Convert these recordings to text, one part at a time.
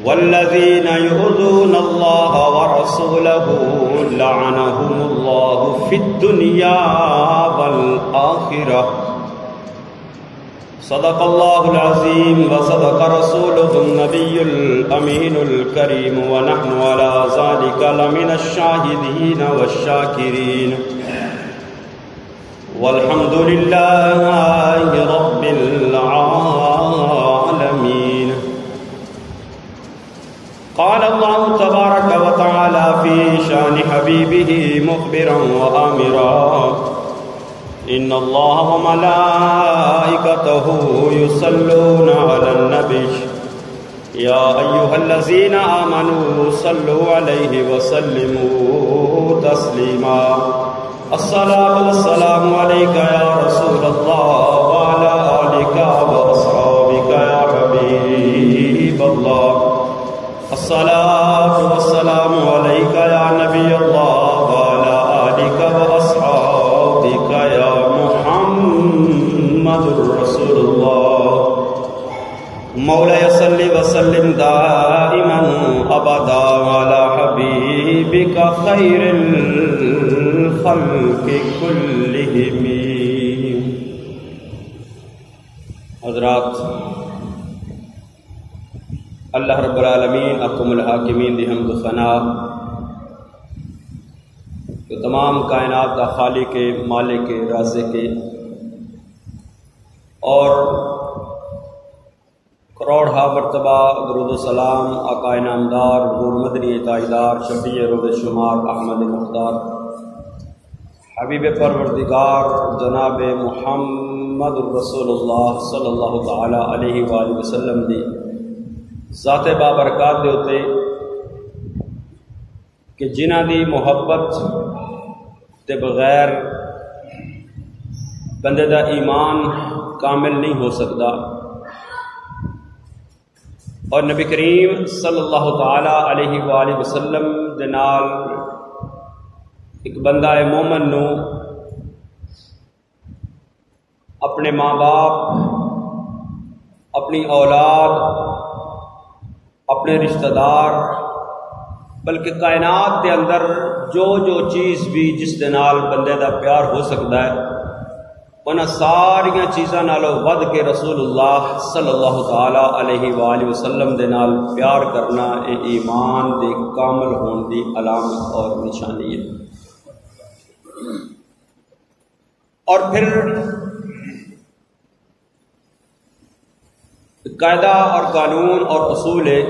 والذین یؤذون اللہ ورسولہ لعنهم اللہ فی الدنیا والآخرہ۔ صدق اللہ العظیم وصدق رسولہ النبی الامین الکریم ونحن علی ذلک لمن الشاہدین والشاکرین والحمد للہ رب العالمین۔ قال اللہ تبارک وتعالی فی شان حبیبہ مخبرا وآمرا ان اللہ وملائکتہ یصلون علی النبی یا ایہا الذین آمنوا صلوا علیہ وسلموا تسلیما۔ الصلاة والسلام علیک یا رسول اللہ وعلی آلک واصحابک یا حبیب اللہ۔ الصلاة والسلام علیک یا نبی اللہ وعلی آلک واصحابک یا محمد رسول اللہ۔ مولا صلی وسلم دائما ابدا علی حبیبک خیر الخلق کلہم۔ حضرات، اللہ رب العالمین احکم الحاکمین دی حمد و ثنا کہ تمام کائنات کا خالق مالک رازق اور کروڑہا مرتبہ درود و سلام آقا انعامدار حضور مدنی تاجدار شفیع روز شمار احمد مختار حبیب پروردگار جناب محمد رسول اللہ صلی اللہ تعالی علیہ وآلہ وسلم دی ذات بابرکات دے ہوتے کہ جنہ دی محبت تے بغیر بندے دا ایمان کامل نہیں ہو سکتا، اور نبی کریم صلی اللہ تعالی علیہ وآلہ وسلم دے نال ایک بندہ مومن نو اپنے ماں باپ، اپنی اولاد، اپنے رشتہ دار، بلکہ کائنات کے اندر جو چیز بھی جس دے نال بندے دا پیار ہو سکتا ہے انہاں ساریاں چیزاں نالوں ود کے رسول اللہ صلی اللہ تعالی علیہ وآلہ وسلم دے نال پیار کرنا اے ایمان دے کامل ہون دی علامت اور نشانی ہے۔ اور پھر قاعدہ اور قانون اور اصول ہے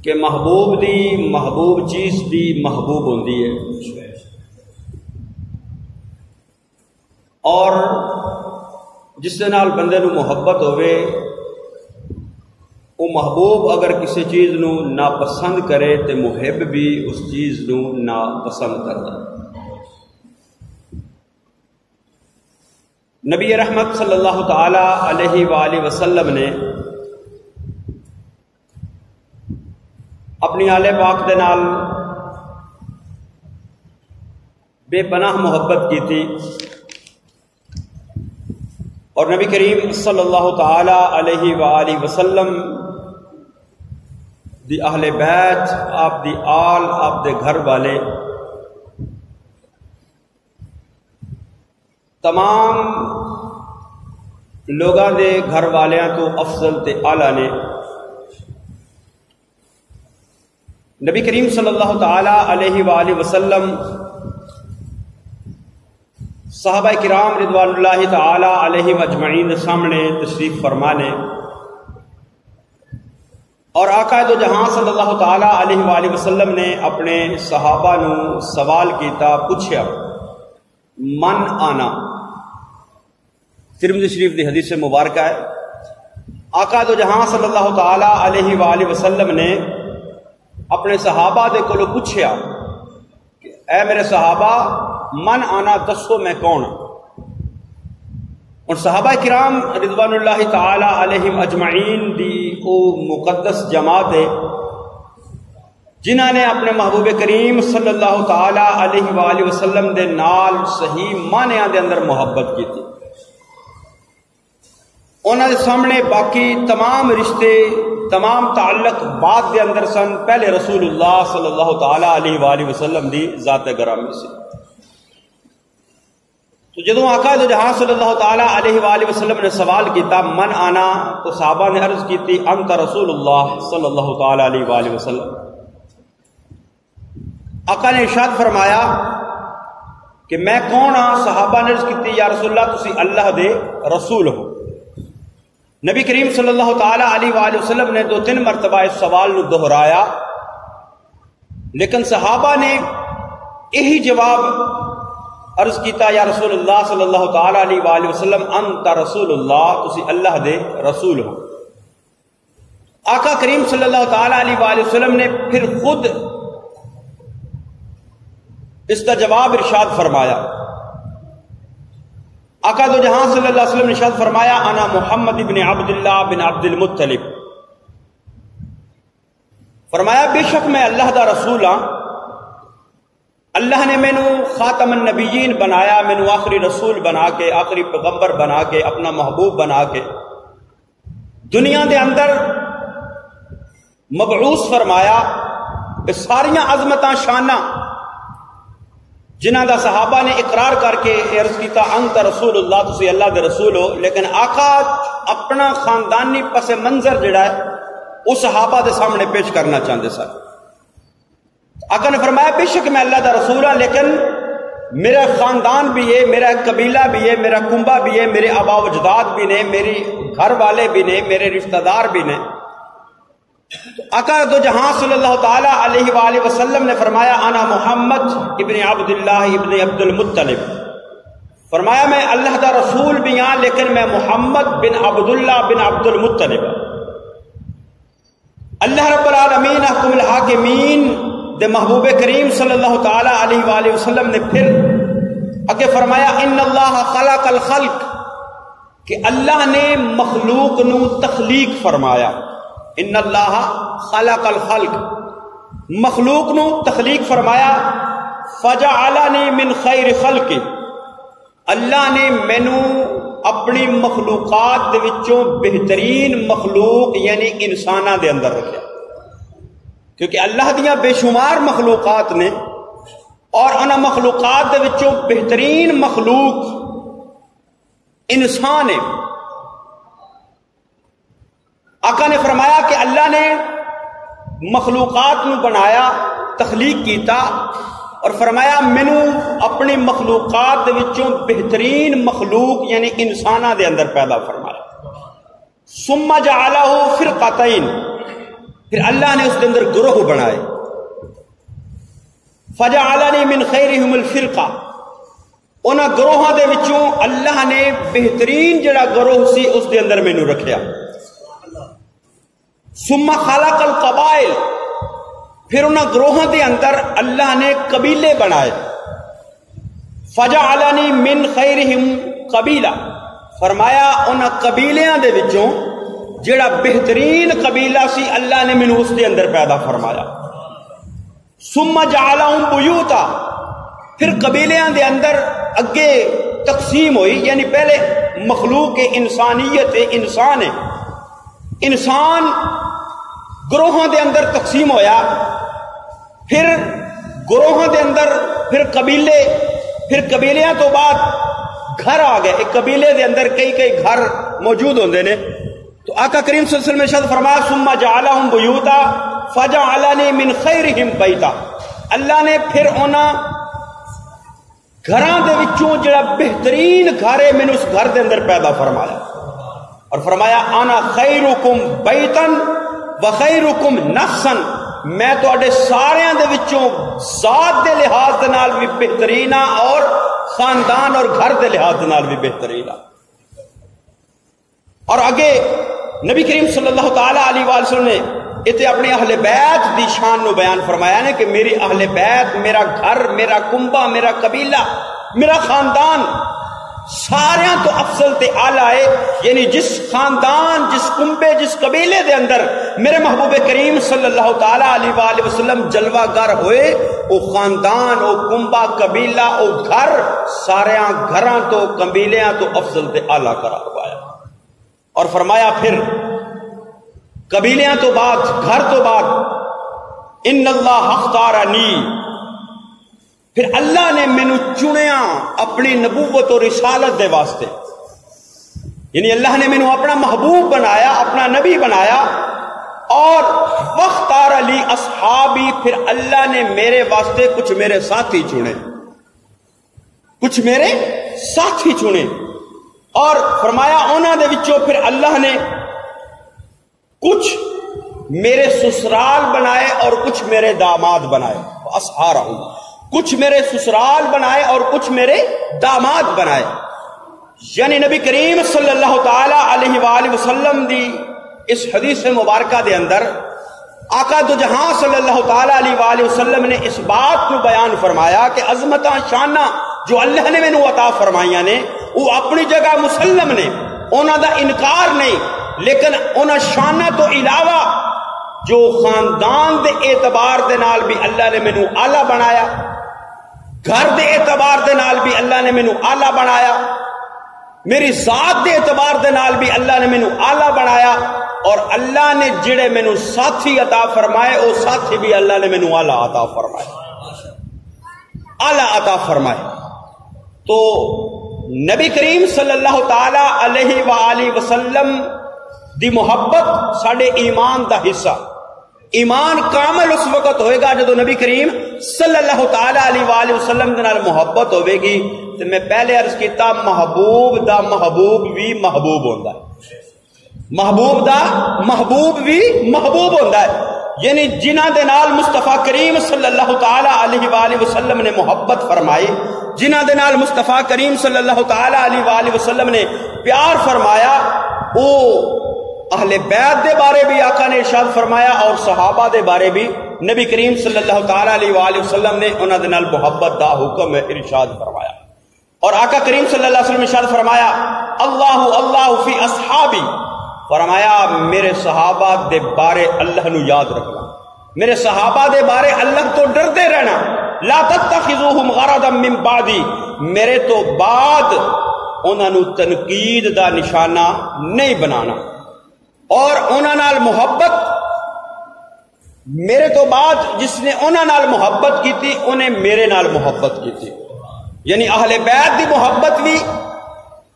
کہ محبوب دی محبوب چیز بھی محبوب ہوندی ہے، اور جس دے نال بندے نو محبت ہوئے وہ محبوب اگر کسی چیز نو ناپسند کرے تے محب بھی اس چیز نو ناپسند کرتا۔ نبی رحمت صلی اللہ تعالی علیہ وآلہ وسلم نے اپنی آل پاک دے نال بے پناہ محبت کی تھی، اور نبی کریم صلی اللہ تعالی علیہ وآلہ وسلم دی اہل بیت، آپ دی آل، آپ دے گھر والے تمام لوگاں دے گھر والیاں تو افضل تے اعلیٰ نے نبی کریم صلی اللہ تعالی علیہ وآلہ وسلم صحابہ کرام رضوان اللہ تعالی علیہم اجمعین سامنے تشریف فرمانے، اور آقا دو جہاں صلی اللہ تعالی علیہ وآلہ وسلم نے اپنے صحابہ نو سوال کیتا، پوچھیا من آنا۔ ترمذی شریف دی حدیث مبارکہ ہے، آقا دو جہاں صلی اللہ تعالی علیہ وآلہ وسلم نے اپنے صحابہ دے کولو پوچھیا کہ اے میرے صحابہ من آنا، دسو میں کون ہوں۔ اور صحابہ کرام رضوان اللہ تعالی علیہم اجمعین دی او مقدس جماعت ہے جنہاں نے اپنے محبوب کریم صلی اللہ تعالی علیہ وآلہ وسلم دے نال صحیح معنیاں دے اندر محبت کی تھی۔ انہوں کے سامنے باقی تمام رشتے تمام تعلق بعد دے اندر سن، پہلے رسول اللہ صلی اللہ تعالی علیہ وآلہ وسلم دی ذات گرامی سے۔ تو جدوں آقا دو جہاں صلی اللہ تعالی علیہ وآلہ وسلم نے سوال کیتا من آنا، تو صحابہ نے عرض کی انت رسول اللہ صلی اللہ تعالی علیہ وآلہ وسلم۔ آقا نے ارشاد فرمایا کہ میں کون ہاں؟ صحابہ نے عرض کی یا رسول اللہ تسی اللہ دے رسول ہو۔ نبی کریم صلی اللہ تعالی علیہ وآلہ وسلم نے 2-3 مرتبہ اس سوال نو دہرایا، لیکن صحابہ نے یہی جواب عرض کیتا یا رسول اللہ صلی اللہ تعالی علیہ وآلہ وسلم انت رسول اللہ، تسی اللہ دے رسول ہو۔ آقا کریم صلی اللہ تعالی علیہ وآلہ وسلم نے پھر خود اس کا جواب ارشاد فرمایا۔ آقا دو جہاں صلی اللہ علیہ وسلم نے ارشاد فرمایا انا محمد بن عبداللہ بن عبد المطلب، فرمایا بے شک میں اللہ دا رسول ہاں، اللہ نے مینو خاتم النبیین بنایا، مینو آخری رسول بنا کے، آخری پیغمبر بنا کے، اپنا محبوب بنا کے دنیا دے اندر مبعوث فرمایا۔ اس ساریاں عظمتاں شاناں جنہ دا صحابہ نے اقرار کر کے عرض کیتا انت رسول اللہ، تسی اللہ دے رسول ہو، لیکن آقا اپنا خاندانی پس منظر جڑا ہے وہ صحابہ دے سامنے پیش کرنا چاہتے سن۔ آقا نے فرمایا بے شک میں اللہ دا رسول ہوں، لیکن میرا خاندان بھی ہے، میرا قبیلہ بھی ہے، میرا کنبہ بھی ہے، میرے آبا و اجداد بھی نے، میری گھر والے بھی نے، میرے رشتہ دار بھی نے۔ آقا دو جہاں صلی اللہ تعالی علیہ وآلہ وسلم نے فرمایا انا محمد ابن عبداللہ ابن عبد المطلب، فرمایا میں اللہ دا رسول بھی ہاں، لیکن میں محمد بن عبداللہ بن عبد المطلب۔ اللہ رب العالمین احکم الحاکمین دے محبوب کریم صلی اللہ تعالی علیہ وآلہ وسلم نے پھر اگے فرمایا ان اللہ خلق الخلق، کہ اللہ نے مخلوق نو تخلیق فرمایا۔ ان اللہ خلق الخلق، مخلوق نو تخلیق فرمایا۔ فجعلنی من خیر خلق، اللہ نے مینو اپنی مخلوقات دے وچوں بہترین مخلوق یعنی انساناں دے اندر رکھا، کیونکہ اللہ دیاں بے شمار مخلوقات نے اور انہاں مخلوقات دے وچوں بہترین مخلوق انسان ہے۔ آقا نے فرمایا کہ اللہ نے مخلوقات نو بنایا، تخلیق کیتا، اور فرمایا مینو اپنی مخلوقات دے وچوں بہترین مخلوق یعنی انساناں دے اندر پیدا فرمایا۔ ثم جعلہ فرقتین، پھر اللہ نے اس کے اندر گروہ بنائے۔ فجعلنی من خیرہم الفرقہ، انہاں گروہاں دے وچوں اللہ نے بہترین جڑا گروہ سی اس دے اندر مینو رکھیا۔ ثم خلق القبائل، پھر انہاں گروہاں دے اندر اللہ نے قبیلے بنائے۔ فجعلنی من خیرہم قبیلہ، فرمایا انہاں قبیلیاں دے وچوں جڑا بہترین قبیلہ سی اللہ نے مینوں اس دے اندر پیدا فرمایا۔ ثم جعلہم بیوتا، پھر قبیلیاں دے اندر اگے تقسیم ہوئی، یعنی پہلے مخلوق انسانیت انسان ہے، انسان گروہاں دے اندر تقسیم ہویا، پھر گروہاں دے اندر پھر قبیلے، پھر قبیلیاں تو بعد گھر آ گئے۔ ایک قبیلے دے اندر کئی گھر موجود ہوندے نے۔ تو آقا کریم صلی اللہ علیہ وسلم نے ارشاد فرمایا ثم جعلہم بیوتا فجعلنی من خیرہم بیتا، اللہ نے پھر انہاں گھراں دے وچوں جڑا بہترین گھر ہے مینوں اس گھر دے اندر پیدا فرمایا، اور فرمایا انا خیرکم بیتن وخیرکم نفسا، میں تواڈے ساریاں دے وچوں ذات دے لحاظ دے نال بھی بہترین ہاں اور خاندان اور گھر دے لحاظ دے نال بھی بہترین ہاں۔ اور آگے نبی کریم صلی اللہ تعالی علیہ وآلہ وسلم نے اتنے اپنے اہل بیت دی شان نو بیان فرمایا نے کہ میری اہل بیت، میرا گھر، میرا کنبہ، میرا قبیلہ، میرا خاندان ساریاں تو افضل تے اعلیٰ ہے، یعنی جس خاندان، جس کنبے، جس قبیلے دے اندر میرے محبوب کریم صلی اللہ تعالی علیہ وآلہ وسلم جلوہ گر ہوئے، او خاندان، او کنبہ، قبیلہ، او گھر ساریاں گھراں تو قبیلیاں تو افضل تے اعلیٰ قرار پایا۔ اور فرمایا پھر قبیلیاں تو بعد، گھر تو بعد، ان اللہ اختارنی، پھر اللہ نے مینو چنیا اپنی نبوت اور رسالت دے واسطے، یعنی اللہ نے مینو اپنا محبوب بنایا، اپنا نبی بنایا، اور واختار علی اصحابی، پھر اللہ نے میرے واسطے کچھ میرے ساتھی چنے، کچھ میرے ساتھی چنے، اور فرمایا انہاں دے وچوں پھر اللہ نے کچھ میرے سسرال بنائے اور کچھ میرے داماد بنائے، اصحارہم، کچھ میرے سسرال بنائے اور کچھ میرے داماد بنائے، یعنی نبی کریم صلی اللہ تعالی علیہ وآلہ وسلم دی اس حدیث مبارکہ دے اندر آقا دو جہاں صلی اللہ تعالی علیہ وآلہ وسلم نے اس بات کو بیان فرمایا کہ عظمتاں شانہ جو اللہ نے مینوں عطا فرمائیاں نے وہ اپنی جگہ مسلم نے، انہاں دا انکار نہیں، لیکن انہاں شانہ تو علاوہ جو خاندان دے اعتبار دے نال بھی اللہ نے مینوں اعلیٰ بنایا، گھر دے اعتبار دے نال بھی اللہ نے مینوں اعلیٰ بنایا، میری ذات دے اعتبار دے نال بھی اللہ نے مینوں اعلیٰ بنایا، اور اللہ نے جڑے مینوں ساتھی عطا فرمائے وہ ساتھی بھی اللہ نے مینوں اعلیٰ عطا فرمائے، اعلیٰ عطا فرمائے۔ تو نبی کریم صلی اللہ تعالی علیہ وآلہ وسلم دی محبت ساڈے ایمان دا حصہ، ایمان کامل اس وقت ہوئے گا جدو نبی کریم صلی اللہ تعالی علیہ وآلہ وسلم دے نال محبت ہوئے گی۔ تو میں پہلے عرض کیتا محبوب دا محبوب بھی محبوب ہوندا ہے، محبوب دا محبوب بھی محبوب ہوندا ہے، یعنی جنہاں دے نال مصطفیٰ کریم صلی اللہ تعالی علیہ وآلہ وسلم نے محبت فرمائی، جنہاں دے نال مصطفیٰ کریم صلی اللہ تعالی علیہ وآلہ وسلم نے پیار فرمایا، وہ اہل بیت دے بارے بھی آقا نے ارشاد فرمایا اور صحابہ دے بارے بھی نبی کریم صلی اللہ تعالی علیہ وآلہ وسلم نے انہاں دے نال محبت دا حکم ارشاد فرمایا۔ اور آقا کریم صلی اللہ علیہ وسلم ارشاد فرمایا اللہ اللہ فی اصحابی، فرمایا میرے صحابہ دے بارے اللہ نو یاد رکھنا، میرے صحابہ دے بارے اللہ تو ڈردے رہنا، لا تتخذوہم غرضا من بعدی، میرے تو بعد انہاں نو تنقید دا نشانہ نہیں بنانا، اور انہاں نال محبت، میرے تو بعد جس نے انہاں نال محبت کی تھی انہیں میرے نال محبت کی تھی، یعنی اہل بیت دی محبت بھی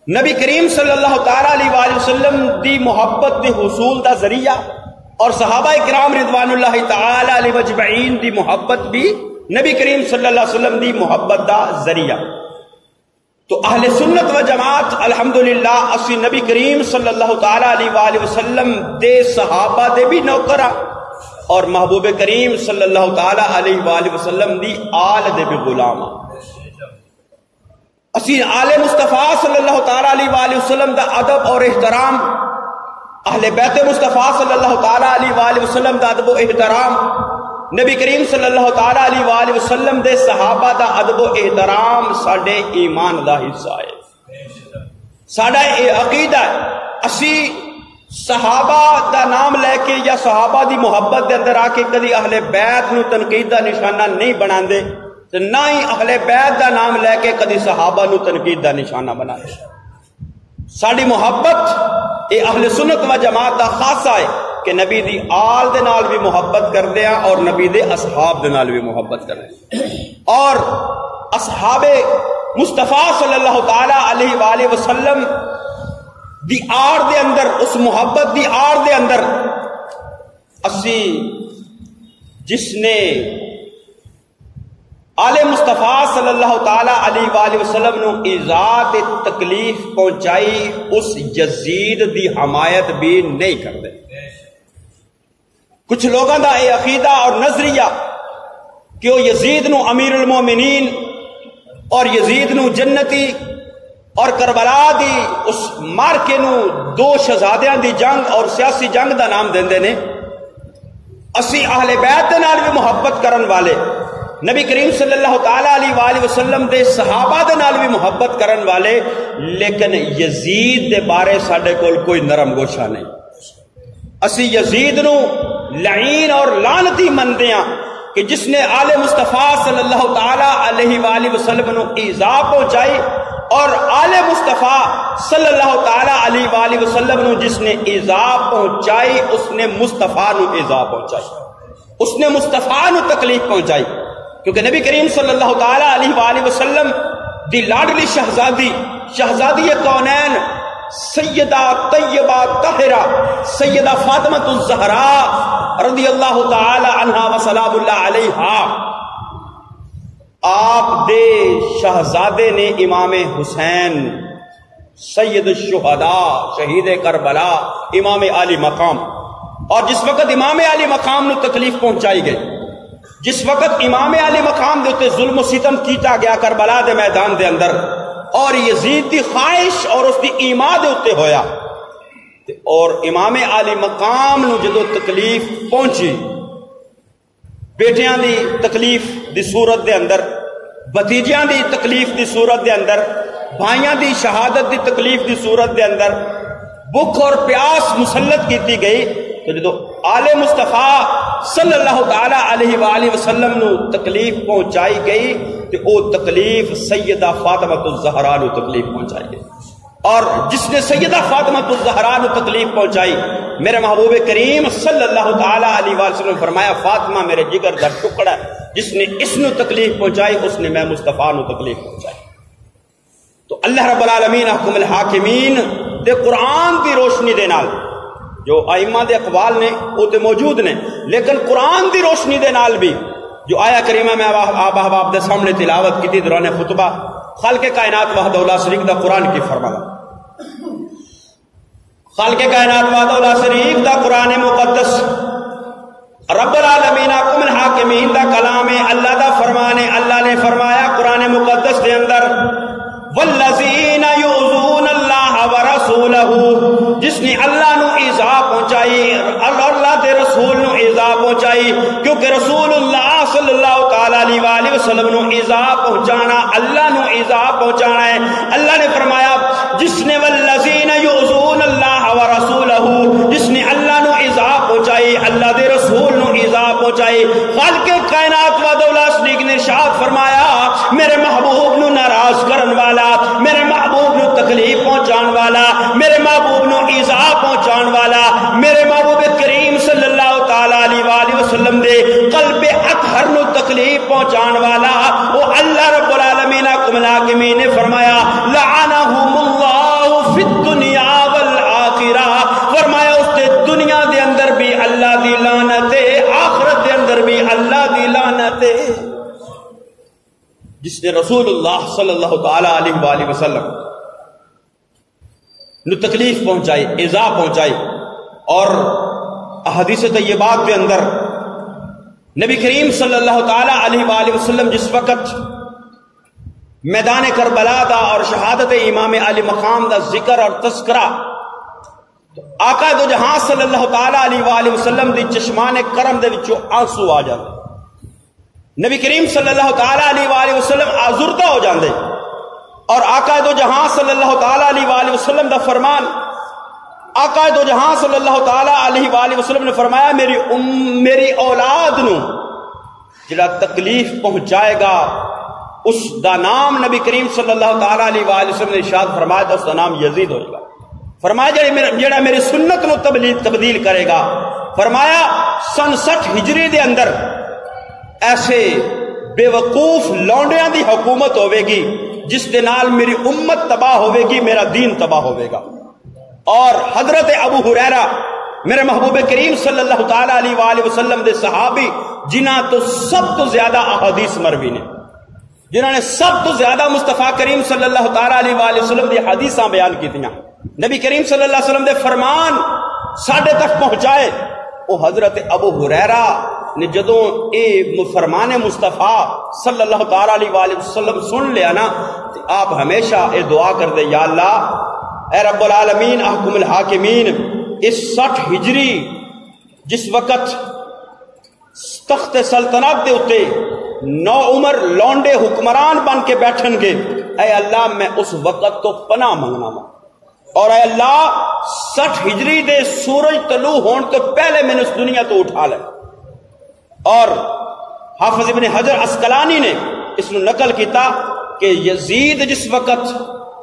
نبی کریم صلی اللہ تعالی علیہ وآلہ وسلم دی محبت دے حصول دا ذریعہ، اور صحابہ کرام رضوان اللہ تعالی علیہ مجمعین دی محبت بھی نبی کریم صلی اللہ علیہ وسلم دی محبت دا ذریعہ۔ تو اہل سنت و جماعت الحمدللہ اسی نبی کریم صلی اللہ تعالی علیہ وآلہ وسلم دے صحابہ دے بھی نوکرہ، اور محبوب کریم صلی اللہ تعالی علیہ وآلہ وسلم دی آل دے بھی غلام، اسی آل مصطفیٰ صلی اللہ تعالی علیہ وآلہ وسلم دا ادب اور احترام، اہل بیت مصطفیٰ صلی اللہ تعالی علیہ وآلہ وسلم دا ادب و احترام، نبی کریم صلی اللہ تعالی علیہ وآلہ وسلم دے صحابہ دا ادب و احترام ساڈے ایمان دا حصہ ہے، ساڈا عقیدہ ہے۔ اسی صحابہ دا نام لے کے یا صحابہ دی محبت دے اندر آ کے کدی اہل بیت نو تنقید دا نشانہ نہیں بناندے، نہ ہی اہل بیت دا نام لے کے کدی صحابہ نو تنقید دا نشانہ بنائے۔ ساڈی محبت اے اہل سنت و جماعت دا خاصہ ہے کہ نبی دی آل دے نال بھی محبت کردے ہیں اور نبی دے اصحاب دے نال بھی محبت کردے ہیں، اور اصحاب مصطفیٰ صلی اللہ تعالی علیہ وآلہ وسلم دی آڑ دے اندر، اس محبت دی آڑ دے اندر اسی جس نے آل مصطفیٰ صلی اللہ تعالی علیہ وآلہ وسلم نو ایذا تکلیف پہنچائی اس یزید دی حمایت بھی نہیں کردے۔ کچھ لوگوں دا اے عقیدہ اور نظریہ کہ وہ یزید نو امیر المومنین اور یزید نو جنتی اور کربلا دی اس مارکے نو دو شہزادیاں دی جنگ اور سیاسی جنگ دا نام دیندے نے۔ اسی اہل بیت دے نال بھی محبت کرن والے، نبی کریم صلی اللہ تعالی علیہ وآلہ وسلم دے صحابہ دے نال بھی محبت کرن والے، لیکن یزید دے بارے ساڈے کول کوئی نرم گوشہ نہیں۔ اسی یزید نو لعین اور لعنتی مندے ہاں کہ جس نے آل مصطفیٰ صلی اللہ تعالی علیہ وآلہ وسلم نو ایذا پہنچائی، اور آل مصطفیٰ صلی اللہ تعالی علیہ وآلہ وسلم نو جس نے ایذا پہنچائی اس نے مصطفیٰ نو ایذا پہنچائی، اس نے مصطفیٰ نو تکلیف پہنچائی، کیونکہ نبی کریم صلی اللہ تعالی علیہ وآلہ وسلم دی لاڈلی شہزادی کونین سیدہ طیبہ طاہرہ سیدہ فاطمہ الزہراء رضی اللہ تعالی عنہا و سلام اللہ علیہا، آپ دے شہزادے نے امام حسین سید الشہداء شہید کربلا امام عالی مقام، اور جس وقت امام عالی مقام نو تکلیف پہنچائی گئی، جس وقت امام عالی مقام دے اتے ظلم و ستم کیتا گیا کربلا دے میدان دے اندر، اور یزید دی خواہش اور اس دی ایمان دے اتے ہویا، اور امام عالی مقام نو جدو تکلیف پہنچی، بیٹیاں دی تکلیف دی صورت دے اندر، بھتیجیاں دی تکلیف دی صورت دے اندر، بھائیاں دی شہادت دی تکلیف دی صورت دے اندر بھوک اور پیاس مسلط کیتی گئی، تو جدو آل مصطفیٰ صلی اللہ تعالی علیہ وآلہ وسلم نو تکلیف پہنچائی گئی، تو او تکلیف سیدہ فاطمہ الزہراء نو تکلیف پہنچائی گئی، اور جس نے سیدہ فاطمہ الزہراء نو تکلیف پہنچائی، میرے محبوب کریم صلی اللہ تعالی علیہ وآلہ وسلم فرمایا فاطمہ میرے جگر دا ٹکڑا ہے، جس نے اس نو تکلیف پہنچائی اس نے میں مصطفیٰ نو تکلیف پہنچائی۔ تو اللہ رب العالمین احکم الحاکمین دے قرآن دی روشنی دے نال، جو ائمہ دے اقوال نے وہ تے موجود نے، لیکن قرآن دی روشنی دے نال بھی جو آیا کریمہ میں آپ احباب دے سامنے تلاوت کی تھی دوران خطبہ، خالق کائنات وحدہ لا شریک دا قرآن کی فرمایا، خالق کائنات وحدہ لا شریک دا قرآن مقدس رب العالمین احکم الحاکمین دا کلام اللہ دا فرمانے، اللہ نے فرمایا قرآن مقدس دے اندر والذین یؤذون اللہ ورسولہ، جس نے اللہ نو ایذا پہنچائی، اللہ دے رسول نو ایذا پہنچائی، کیونکہ رسول اللہ صلی اللہ تعالی علیہ وآلہ وسلم نو ایذا پہنچانا اللہ نو ایذا پہنچانا ہے۔ اللہ نے فرمایا جس نے والذین یؤذون اللہ ورسولہ، جس نے اللہ نو ایذا پہنچائی اللہ دے رسول نو ایذا پہنچائی، خالق کائنات وحدہ لا شریک نے ارشاد فرمایا میرے محبوب نو ناراض کرن والا، میرے محبوب نو تکلیف پہنچان والا، میرے محبوب نو ایذا پہنچان والا، میرے محبوب کریم صلی اللہ تعالی علیہ وآلہ وسلم دے قلب اطہر نو تکلیف پہنچان والا، وہ اللہ رب العالمین احکم الحاکمین نے فرمایا لعنہم اللہ فی الدنیا والآخرہ، فرمایا اس دے دنیا دے اندر بھی اللہ دی لعنت ہے، آخرت دے اندر بھی اللہ دی لعنت ہے۔ جس نے رسول اللہ صلی اللہ تعالی علیہ وآلہ وسلم نو تکلیف پہنچائی، ایذا پہنچائی، اور احادیث طیبات کے اندر نبی کریم صلی اللہ تعالی علیہ وآلہ وسلم جس وقت میدان کربلا دا اور شہادت امام علی مقام دا ذکر اور تذکرہ، تو آقا دو جہاں صلی اللہ تعالی علیہ وآلہ وسلم دی چشمان کرم دے وچوں آنسو آ جاندے، نبی کریم صلی اللہ تعالی علیہ وآلہ وسلم آزردہ ہو جاندے، اور آقا دو جہاں صلی اللہ تعالی علیہ وآلہ وسلم دا فرمان، آقا دو جہاں صلی اللہ تعالی علیہ وآلہ وسلم نے فرمایا میری اولاد نو جڑا تکلیف پہنچائے گا اس دا نام نبی کریم صلی اللہ تعالی علیہ وآلہ وسلم نے ارشاد فرمایا تھا اس دا نام یزید ہوئے گا، فرمایا جڑا میری سنت نو تبدیل کرے گا، فرمایا سن 60 ہجری دے اندر ایسے بے وقوف لونڈیاں دی حکومت ہوئے گی جس دے نال میری امت تباہ ہوئے گی، میرا دین تباہ ہوئے گا۔ اور حضرت ابو ہریرہ میرے محبوب کریم صلی اللہ تعالی علیہ وآلہ وسلم دے صحابی جنہاں تو سب تو زیادہ احادیث مروی نے، جنہاں نے سب تو زیادہ مصطفیٰ کریم صلی اللہ تعالی علیہ وآلہ وسلم دی حدیثاں بیان کی تھیاں، نبی کریم صلی اللہ علیہ وسلم دے فرمان ساڈے تک پہنچائے، وہ حضرت ابو ہریرہ نے جدوں اے فرمان مصطفیٰ صلی اللہ تعالی علیہ وآلہ وسلم سن لیا نا، آپ ہمیشہ اے دعا کر دے یا اللہ اے رب العالمین احکم الحاکمین، اس 60 ہجری جس وقت تخت سلطنت دے اتے 9 عمر لونڈے حکمران بن کے بیٹھن گے، اے اللہ میں اس وقت تو پناہ منگنا وا، اور اے اللہ 60 ہجری دے سورج طلوع ہون تو پہلے میں نے اس دنیا تو اٹھا لے۔ اور حافظ ابن حجر عسقلانی نے اس نے نقل کیتا کہ یزید جس وقت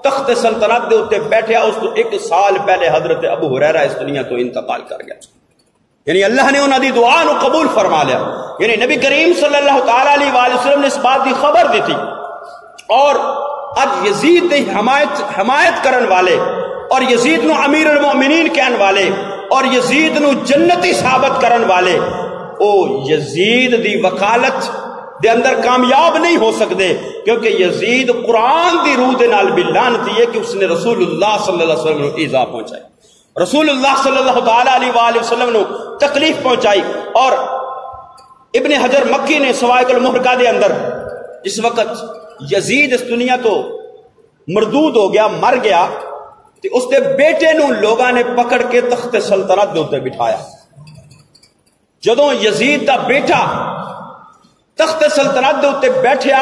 تخت سلطنت دے اتنے بیٹھیا اس تو 1 سال پہلے حضرت ابو ہریرہ اس دنیا تو انتقال کر گیا. یعنی اللہ نے انہوں دی دعا نو قبول فرما لیا. یعنی نبی کریم صلی اللہ تعالی علیہ وآلہ وسلم نے اس بات کی خبر دی تھی. اور اج یزید دی حمایت کرن والے اور یزید نو امیر المؤمنین کہن والے اور یزید نو جنتی ثابت کرن والے او یزید دی وکالت دے اندر کامیاب نہیں ہو سکتے، کیونکہ یزید قرآن دی روح دے نال بھی لعنتی ہے کہ اس نے رسول اللہ صلی اللہ علیہ وسلم نو ایذا پہنچائی، رسول اللہ صلی اللہ تعالی علیہ وآلہ وسلم نو تکلیف پہنچائی. اور ابن حجر مکی نے سوائق المحرقہ دے اندر جس وقت یزید اس دنیا تو مردود ہو گیا، مر گیا، تو اس دے بیٹے نو لوگاں نے پکڑ کے تخت سلطنت دے اوتے بٹھایا. جدوں یزید دا بیٹا تخت سلطنت دے اوتے بیٹھیا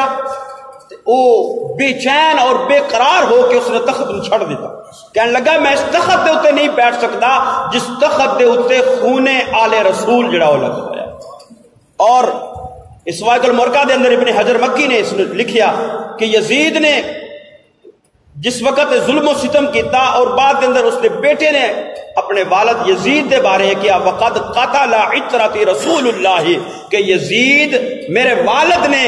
او بے چین اور بے قرار ہو کے اس نے تخت نو چھڑ دیتا. کہنے لگا میں اس تخت دے اوتے نہیں بیٹھ سکتا جس تخت دے اوتے خون آل رسول جڑا ہو لگا ہوا ہے. اور اس واقع المرکہ دے اندر ابن حجر مکی نے اس نے لکھیا کہ یزید نے جس وقت ظلم و ستم کیتا اور بعد اندر اس نے بیٹے نے اپنے والد یزید دے بارے کیا وقد قتل عترت رسول اللہ، کہ یزید میرے والد نے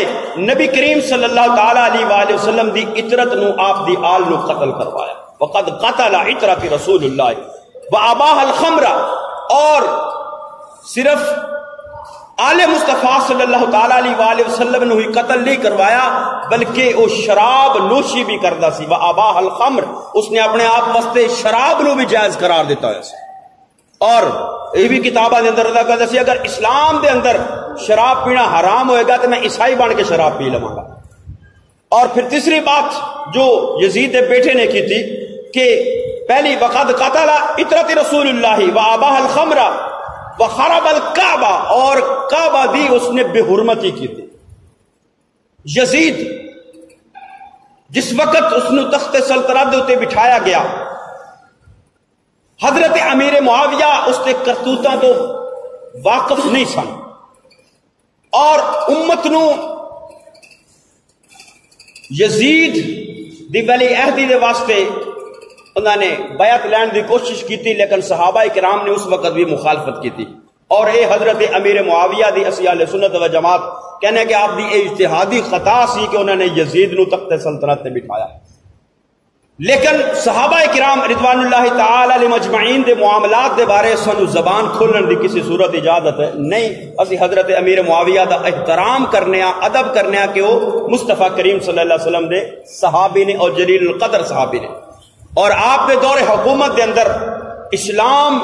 نبی کریم صلی اللہ تعالی علیہ وآلہ وسلم دی عترت نو آپ دی آل نو قتل کروایا. وقد قتل عترت رسول اللہ واباح الخمر، اور صرف آل مصطفیٰ صلی اللہ تعالی علیہ وآلہ وسلم نے ہی قتل نہیں کروایا بلکہ وہ شراب نوشی بھی کردا سی. واباح الخمر، اس نے اپنے آپ واسطے شراب نو بھی جائز قرار دیتا ہے. اور یہ بھی کتاباں دے اندر رضا کردا سی اگر اسلام دے اندر شراب پینا حرام ہوئے گا تو میں عیسائی بن کے شراب پی لواں گا. اور پھر تیسری بات جو یزید دے بیٹے نے کی تھی کہ پہلی وقد قتل عترت رسول اللہ واباح الخمر وخرب الکعبہ، اور کعبہ دی اس نے بے حرمتی کی تھی. یزید جس وقت اس نے تخت سلطنت دے بٹھایا گیا، حضرت امیر معاویہ اس کے کرتوتاں تو واقف نہیں سن، اور امت نو یزید دی ولی عہدی دے واسطے انہوں نے بیعت لین دی کوشش کی تھی، لیکن صحابہ کرام نے اس وقت بھی مخالفت کی تھی. اور اے حضرت امیر معاویہ دی اسی اہل سنت و جماعت کہنے کہ آپ دی اے اجتہادی خطا سی کہ انہوں نے یزید نو تخت سلطنت تے بٹھایا. لیکن صحابہ کرام رضوان اللہ تعالی علیہم اجمعین دے معاملات دے بارے سانو زبان کھولن دی کسی صورت اجازت ہے نہیں. اسی حضرت امیر معاویہ دا احترام کرنے ادب کرنے کہ وہ مصطفیٰ کریم صلی اللہ علیہ وسلم دے صحابی نے اور جلیل القدر صحابی نے. اور آپ کے دور حکومت دے اندر اسلام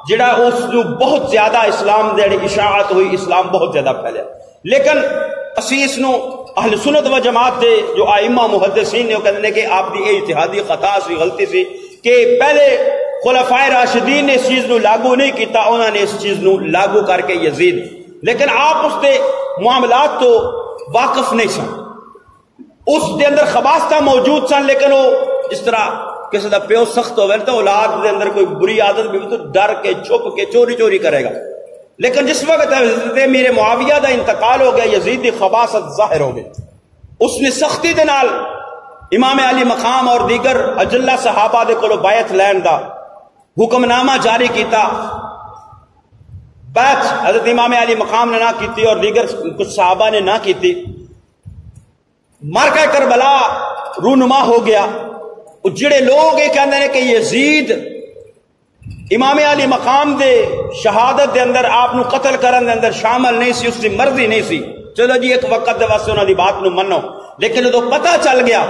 جڑا اس کو بہت زیادہ اسلام دے اشاعت ہوئی، اسلام بہت زیادہ پھیلیا. لیکن اسی اس نو اہل سنت و جماعت دے جو ائمہ محدثین نے وہ کہتے کہ آپ دی اجتہادی خطا سی، غلطی سی کہ پہلے خلفائے راشدین نے اس چیز نو لاگو نہیں کیتا، انہوں نے اس چیز نو لاگو کر کے یزید، لیکن آپ اس دے معاملات تو واقف نہیں سن. اس دے اندر خباستہ موجود سن، لیکن وہ جس طرح کسی دا پیو سخت ہوئے تو اولاد دے اندر کوئی بری عادت بھی تو ڈر کے چھپ کے چوری چوری کرے گا. لیکن جس وقت حضرت امیر معاویہ دا انتقال ہو گیا، یزید دی خباثت ظاہر ہو گئی. اس نے سختی دے نال امام علی مقام اور دیگر اجلہ صحابہ دے کولو بیعت لین دا حکم نامہ جاری کیتا. بیعت حضرت امام علی مقام نے نہ کیتی اور دیگر کچھ صحابہ نے نہ کیتی. معرکہ کربلا رونما ہو گیا. جڑے لوگ یہ کہتے ہیں کہ یزید امام علی مقام دے شہادت دے اندر آپ نو قتل کرن دے اندر شامل نہیں سی، اس دی مرضی نہیں سی، چلو جی ایک وقت دے واسطے انہاں دی بات نو منو. لیکن جدوں پتہ چل گیا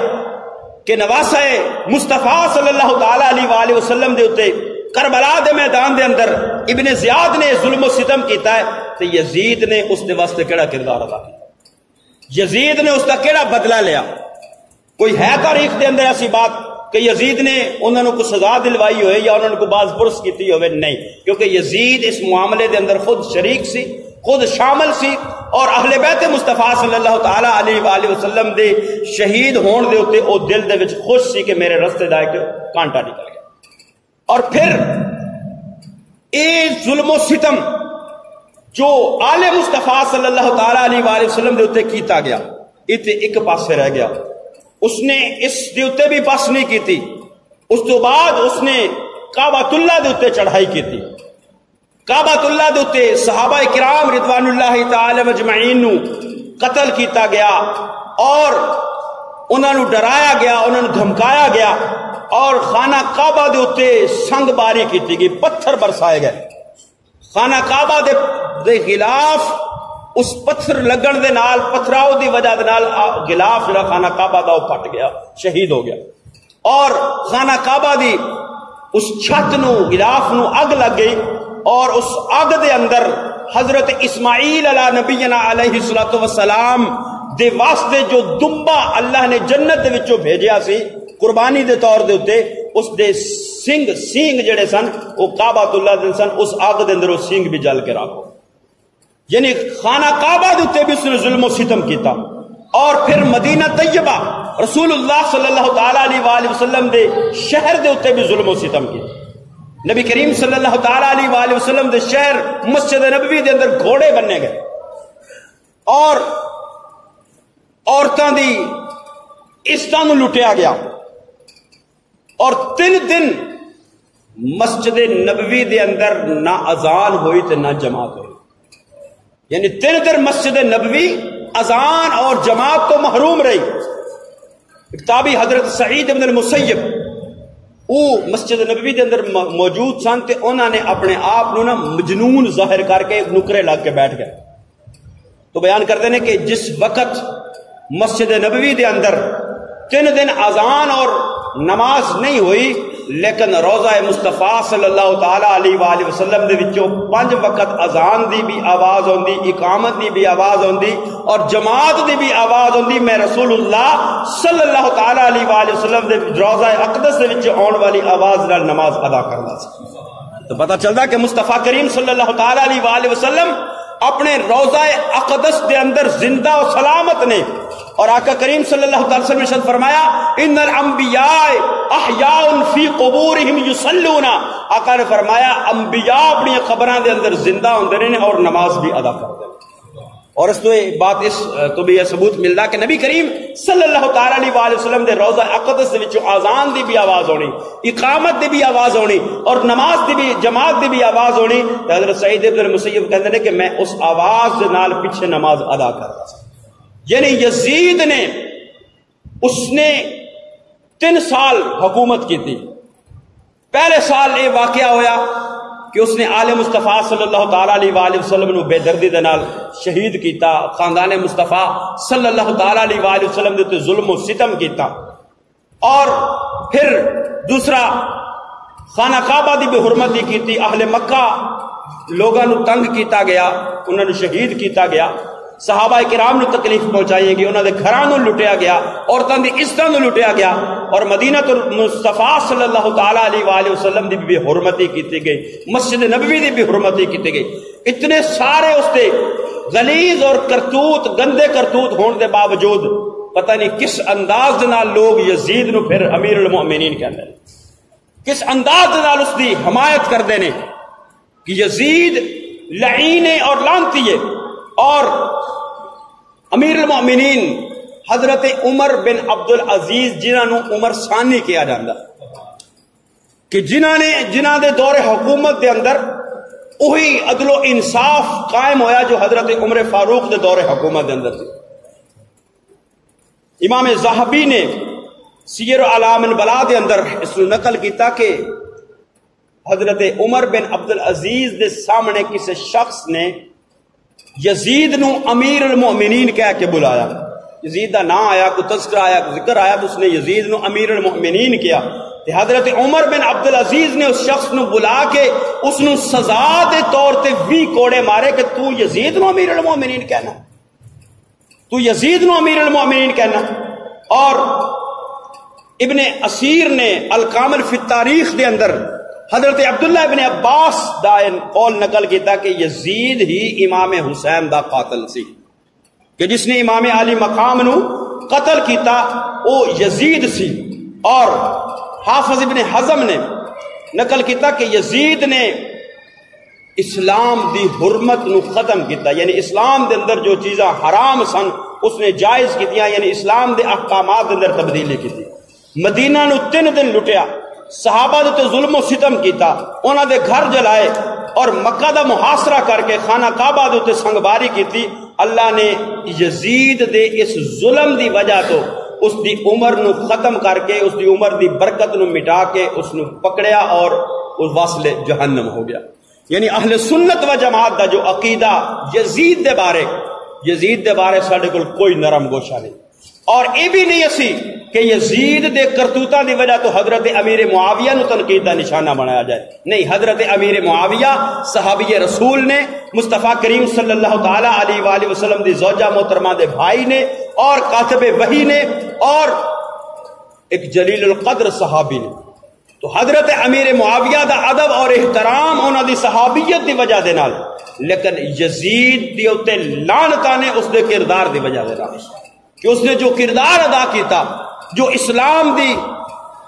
کہ نواسہ مصطفیٰ صلی اللہ تعالی علیہ وآلہ وسلم دے اوتے کربلا دے میدان دے اندر ابن زیاد نے ظلم و ستم کیتا ہے تو یزید نے اس دے واسطے کیڑا کردار ادا کیا، یزید نے اس کا کیڑا بدلہ لیا. کوئی ہے تاریخ دے اندر ایسی بات کہ یزید نے انہوں نے کو سزا دلوائی ہوئے یا انہوں نے کو بعض پرس کیتی ہوئے؟ نہیں، کیونکہ یزید اس معاملے دے اندر خود شریک سی، خود شامل سی، اور اہل بیت مصطفیٰ صلی اللہ تعالی علیہ وآلہ وسلم دے شہید ہون دے ہوتے او دل دے وچ خوش سی کہ میرے رستے دا ایک کانٹا نکل گیا. اور پھر اے ظلم و ستم جو آل مصطفیٰ صلی اللہ تعالی علیہ وآلہ وسلم دے ہوتے کیتا گیا، ایک پاسے رہ گیا. اس نے اس دے اتے بھی بس نہیں کی تھی، اس تو بعد اس نے کعبۃ اللہ دے اتے چڑھائی کی تھی۔ کعبۃ اللہ دے اتے صحابہ کرام رضوان اللہ تعالی مجمعین نو قتل کیتا گیا اور انہوں نے ڈرایا گیا، انہوں نے دھمکایا گیا، اور خانہ کعبہ دے اتے سنگ باری کی گئی، پتھر برسائے گئے۔ خانہ کعبہ دے خلاف اس پتھر لگن دے نال، پتھراؤ دی وجہ دے نال غلاف جڑا خانہ کعبہ دا وہ پھٹ گیا، شہید ہو گیا۔ اور خانہ کعبہ دی اس چھت نو غلاف نو اگ لگ گئی، اور اس اگ دے اندر حضرت اسماعیل علیہ نبینا علیہ السلام دے واسطے جو دمبا اللہ نے جنت دے وچوں بھیجیا سی قربانی دے طور دے اتے، اس دے سینگ جڑے سن وہ کعبۃ اللہ دے سن، اس اگ دے اندر وہ سینگ بھی جل کے رکھو۔ یعنی خانہ کعبہ دے اتے بھی اس نے ظلم و ستم کیتا۔ اور پھر مدینہ طیبہ رسول اللہ صلی اللہ تعالی علیہ وآلہ وسلم دے شہر دے اتے بھی ظلم و ستم کیتا۔ نبی کریم صلی اللہ تعالی علیہ وآلہ وسلم دے شہر مسجد نبوی دے اندر گھوڑے بننے گئے، اور عورتاں دی عزتاں نوں لٹیا گیا، اور 3 دن مسجد نبوی دے اندر نہ اذان ہوئی تے نہ جماعت ہوئی۔ یعنی 3 دن مسجد نبوی اذان اور جماعت تو محروم رہی۔ تابعی حضرت سعید بن المسیب وہ مسجد نبوی دے اندر موجود سن، تے انہوں نے اپنے آپ نو نا مجنون ظاہر کر کے نکرے لگ کے بیٹھ گئے۔ تو بیان کرتے ہیں کہ جس وقت مسجد نبوی دے اندر 3 دن اذان اور نماز نہیں ہوئی، لیکن روضہ مصطفیٰ صلی اللہ تعالی علیہ وآلہ وسلم دے وچوں 5 وقت اذان دی بھی آواز ہوندی، اقامت دی بھی آواز ہوندی، اور جماعت دی بھی آواز ہوندی۔ میں رسول اللہ صلی اللہ تعالی علیہ وآلہ وسلم دے روضہ اقدس دے وچوں آن والی آواز نال نماز ادا کردا سی۔ تو پتہ چلدا کہ مصطفیٰ کریم صلی اللہ تعالی علیہ وآلہ وسلم اپنے روضہ اقدس دے اندر زندہ و سلامت نے۔ اور آقا کریم صلی اللہ علیہ وسلم نے ارشاد فرمایا ان الانبیاء احیاء فی قبورہم یصلون، آقا نے فرمایا انبیاء اپنی قبراں دے اندر زندہ ہوندے نے اور نماز بھی ادا کرتے ہیں۔ اور اس تو بھی یہ ثبوت ملدا کہ نبی کریم صلی اللہ تعالی علیہ وآلہ وسلم دے روضہ اقدس دے وچوں اذان دی بھی آواز ہونی، اقامت دی بھی آواز ہونی، اور نماز دی بھی جماعت دی بھی آواز ہونی۔ حضرت سعید بن المسیب کہتے ہیں کہ میں اس آواز دے نال پیچھے نماز ادا کرتا تھا۔ یعنی یزید نے اس نے 3 سال حکومت کی تھی۔ پہلے سال یہ واقعہ ہویا کہ اس نے آل مصطفیٰ صلی اللہ تعالی علیہ وآلہ وسلم نو بے دردی دے نال شہید کیتا، خاندان مصطفیٰ صلی اللہ تعالی علیہ وآلہ وسلم دے تے ظلم و ستم کیتا۔ اور پھر دوسرا خانہ کعبہ دی بے حرمتی کیتی، اہل مکہ لوگاں نو تنگ کیتا گیا، انہاں نو شہید کیتا گیا، صحابہ کرام نو تکلیف پہنچائی گئی، انہوں نے گھراں نو لٹیا گیا، عورتاں دی عزتاں نو لٹیا گیا، اور مدینہ مصطفیٰ صلی اللہ تعالی علیہ وآلہ وسلم دی بھی حرمتی کیتی گئی، مسجد نبوی دی بھی حرمتی کیتی گئی۔ اتنے سارے اس دے غلیظ اور کرتوت گندے کرتوت ہون دے باوجود پتہ نہیں کس انداز دے نال لوگ یزید نو پھر امیر المؤمنین کہندے نے، کس انداز دے نال اس دی حمایت کردے نے کہ یزید لعین اور لعنتی ہے۔ اور امیر المؤمنین حضرت عمر بن عبد العزیز جنہاں نو عمر ثانی کیا جاندہ، کہ جنہاں دے دور حکومت دے اندر وہی عدل و انصاف قائم ہویا جو حضرت عمر فاروق دے دور حکومت دے اندر تھی۔ امام ذہبی نے سیر اعلام النبلاء دے اندر اس کو نقل کیتا کہ حضرت عمر بن عبد العزیز دے سامنے کسی شخص نے یزید نو امیر المؤمنین کہہ کے بلایا، یزید دا نام آیا، کوئی تذکرہ آیا، کوئی ذکر آیا، تو اس نے یزید نو امیر المؤمنین کیا۔ تے حضرت عمر بن عبد العزیز نے اس شخص نو بلا کے اس نو سزا دے طور تے 20 کوڑے مارے کہ تو یزید نو امیر المؤمنین کہنا، تو یزید نو امیر المؤمنین کہنا۔ اور ابن اسیر نے الکامل فی التاریخ دے اندر حضرت عبداللہ ابن عباس دا قول نقل کیتا کہ یزید ہی امام حسین دا قاتل سی، کہ جس نے امام علی مقام نو قتل کیتا وہ یزید سی۔ اور حافظ ابن حزم نے نقل کیتا کہ یزید نے اسلام دی حرمت نو ختم کیتا، یعنی اسلام دے اندر جو چیزاں حرام سن اس نے جائز کیتیاں، یعنی اسلام دے احکامات دے اندر تبدیلی کیتی۔ مدینہ نو 3 دن لٹیا، صحابہ دے تے ظلم و ستم کیتا، انہاں دے گھر جلائے اور مکہ دا محاصرہ کر کے خانہ کعبہ دے تے سنگباری کیتی۔ اللہ نے یزید دے اس ظلم دی وجہ تو اس دی عمر نو ختم کر کے، اس دی عمر دی برکت نو مٹا کے اس نو پکڑیا اور اس واصل جہنم ہو گیا۔ یعنی اہل سنت و جماعت دا جو عقیدہ یزید دے بارے ساڈے کول کوئی نرم گوشہ نہیں، اور یہ بھی نہیں اسی کہ یزید دے کرتوتاں دی وجہ تو حضرت امیر معاویہ نو تنقید دا نشانہ بنایا جائے، نہیں۔ حضرت امیر معاویہ صحابی رسول نے، مصطفیٰ کریم صلی اللہ تعالی علیہ وآلہ وسلم دی زوجہ محترمہ دے بھائی نے، اور کاتب وحی نے، اور ایک جلیل القدر صحابی نے۔ تو حضرت امیر معاویہ دا ادب اور احترام انہاں دی صحابیت دی وجہ دے نال، لیکن یزید دی اوتے لعنتاں نے اس دے کردار دی وجہ دے نال، کہ اس نے جو کردار ادا کیتا، جو اسلام دی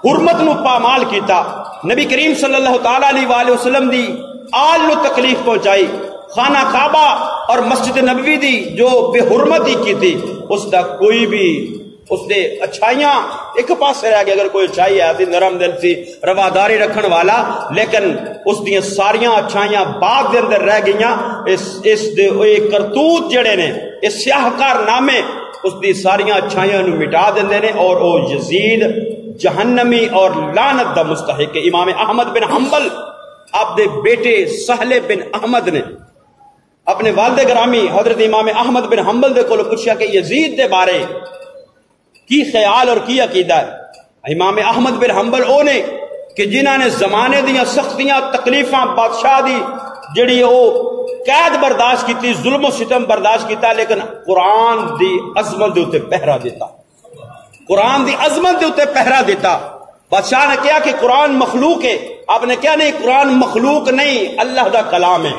حرمت نو پامال کیتا، نبی کریم صلی اللہ تعالی علیہ وآلہ وسلم دی آل نو تکلیف پہنچائی، خانہ کعبہ اور مسجد نبوی دی جو بے حرمتی کی تھی، اس دا کوئی بھی اس نے اچھائیاں ایک پاس رہ گیا، اگر کوئی اچھائی ہے نرم دل سی رواداری رکھن والا، لیکن اس دیاں ساریاں اچھائیاں بعد دے اندر رہ گئیاں۔ اس دے کرتوت جڑے نے، اس سیاہ کارنامے اس دی ساریاں اچھائیاں نو مٹا دیندے نے، اور او یزید جہنمی اور لعنت دا مستحق ہے۔ امام احمد بن حنبل آپ دے بیٹے سہل بن احمد نے اپنے والد گرامی حضرت امام احمد بن حنبل دے کولو پوچھا کہ یزید دے بارے کی خیال اور کی عقیدہ ہے۔ امام احمد بن حنبل او نے کہ جنہاں نے زمانے دیاں سختیاں تکلیفاں بادشاہ دی جڑی او قید برداشت کیتی، ظلم و ستم برداشت کیتا، لیکن قرآن دی عظمت دے اوتے پہرا دیتا، قرآن دی عظمت دے اوتے پہرا دیتا۔ بادشاہ نے کہا کہ قرآن مخلوق ہے، آپ نے کہا نہیں، قرآن مخلوق نہیں، اللہ دا کلام ہے۔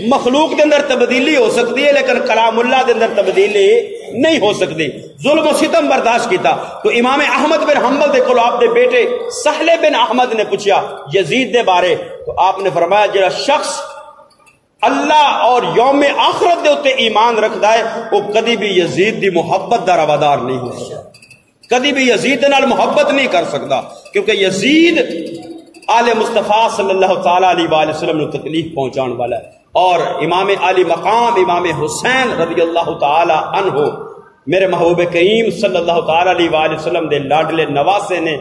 مخلوق دے اندر تبدیلی ہو سکتی ہے، لیکن کلام اللہ دے اندر تبدیلی نہیں ہو سکتی۔ ظلم و ستم برداشت کیتا۔ تو امام احمد بن حنبل دے کولو آپ دے بیٹے سہل بن احمد نے پوچھا یزید دے بارے، تو آپ نے فرمایا جڑا شخص اللہ اور یوم آخرت دے اوتے ایمان رکھدا ہے، وہ کدی بھی یزید دی محبت دا روادار نہیں ہو سکتا، کدی بھی یزید نال محبت نہیں کر سکتا، کیونکہ یزید آل مصطفیٰ صلی اللہ تعالی علیہ وآلہ وسلم نے تکلیف پہنچان والا ہے۔ اور امام علی مقام امام حسین رضی اللہ تعالی عنہ، میرے محبوب کریم صلی اللہ تعالی علیہ وآلہ وسلم دے لاڈلے نواسے نے،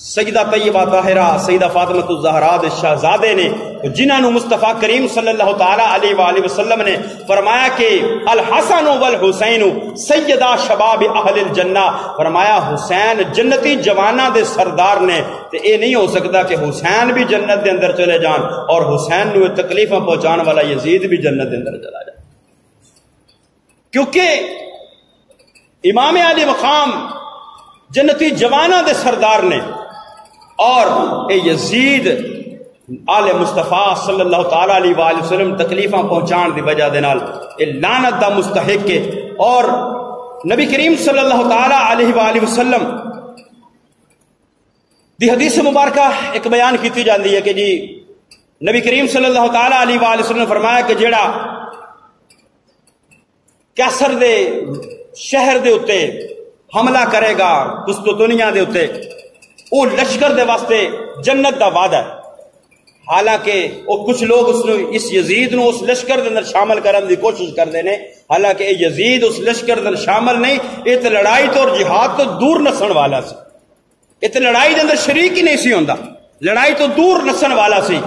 سیدہ طیبہ طاہرہ سیدہ فاطمہ الزہرا دے شہزادے نے، جنہاں نو مصطفیٰ کریم صلی اللہ تعالی علیہ وآلہ وسلم نے فرمایا کہ الحسن والحسین سیدہ شباب اہل الجنہ، فرمایا حسین جنتی جوانہ دے سردار نے، تے اے نہیں ہو سکتا کہ حسین بھی جنت دے اندر چلے جان اور حسین نو تکلیفاں پہنچان والا یزید بھی جنت دے اندر چلا جائے، کیونکہ امام علی مقام جنتی جوانہ دے سردار نے، اور اے یزید آل مصطفیٰ صلی اللہ تعالی علیہ وآلہ وسلم تکلیفاں پہنچان دی وجہ دے نال اے لعنت دا مستحق ہے۔ اور نبی کریم صلی اللہ تعالی علیہ وآلہ وسلم دی حدیث مبارکہ ایک بیان کیتی جاندی ہے کہ جی نبی کریم صلی اللہ تعالی علیہ وآلہ وسلم نے فرمایا کہ جیڑا کیسر دے شہر دے اتے حملہ کرے گا قسطنطنیہ دے اتے، وہ لشکر دے واسطے جنت دا وعدہ ہے۔ حالانکہ وہ کچھ لوگ اس یزید نو اس لشکر دے اندر شامل کرنے دی کوشش کرتے ہیں، حالانکہ یہ یزید اس لشکر دے اندر شامل نہیں، یہ تو لڑائی تو اور جہاد تو دور نسن والا سی، یہ تو لڑائی دے اندر شریک ہی نہیں سی ہوندا، لڑائی تو دور نسن والا سی۔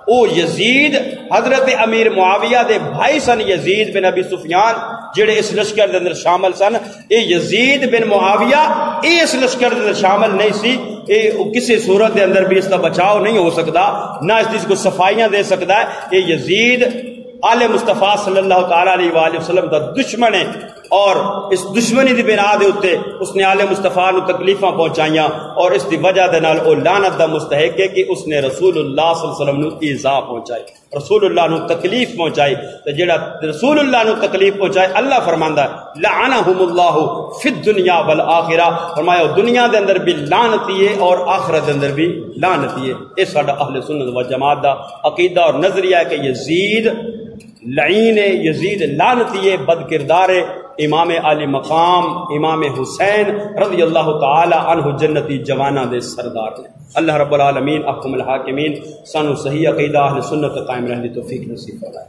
او یزید حضرت امیر معاویہ دے بھائی سن یزید بن ابی سفیان جڑے اس لشکر دے اندر شامل سن، اے یزید بن معاویہ اے اس لشکر دے اندر شامل نہیں سی، اے کسی صورت دے اندر بھی اس کا بچاؤ نہیں ہو سکتا، نہ اس کو صفائیاں دے سکتا ہے۔ اے یزید آل مصطفیٰ صلی اللہ تعالی علیہ وآلہ وسلم دا دشمن ہے، اور اس دشمنی دی بنا دے اوتے اس نے آل مصطفیٰ نو تکلیفاں پہنچائیاں، اور اس دی وجہ دے نال او لعنت دا مستحق ہے کہ اس نے رسول اللہ صلی اللہ علیہ وسلم نو ایذا پہنچائی، رسول اللہ نو تکلیف پہنچائی۔ تو جڑا رسول اللہ نو تکلیف پہنچائے، اللہ فرماندا ہے لعنہم اللہ فی الدنیا والآخرہ، فرمایا دنیا دے اندر بھی لعنتی ہے اور آخرت دے اندر بھی لعنتی ہے۔ اے ساڈا اہل سنت و جماعت دا عقیدہ اور نظریہ ہے کہ یزید لعین ہے، یزید لعنتی ہے، بد کردار ہے، امام علی مقام امام حسین رضی اللہ تعالی عنہ جنتی جوانہ دے سردار نے۔ اللہ رب العالمین احکم الحاکمین سانو صحیح عقیدہ اہل سنت قائم رہنے دی توفیق نصیب فرمائے۔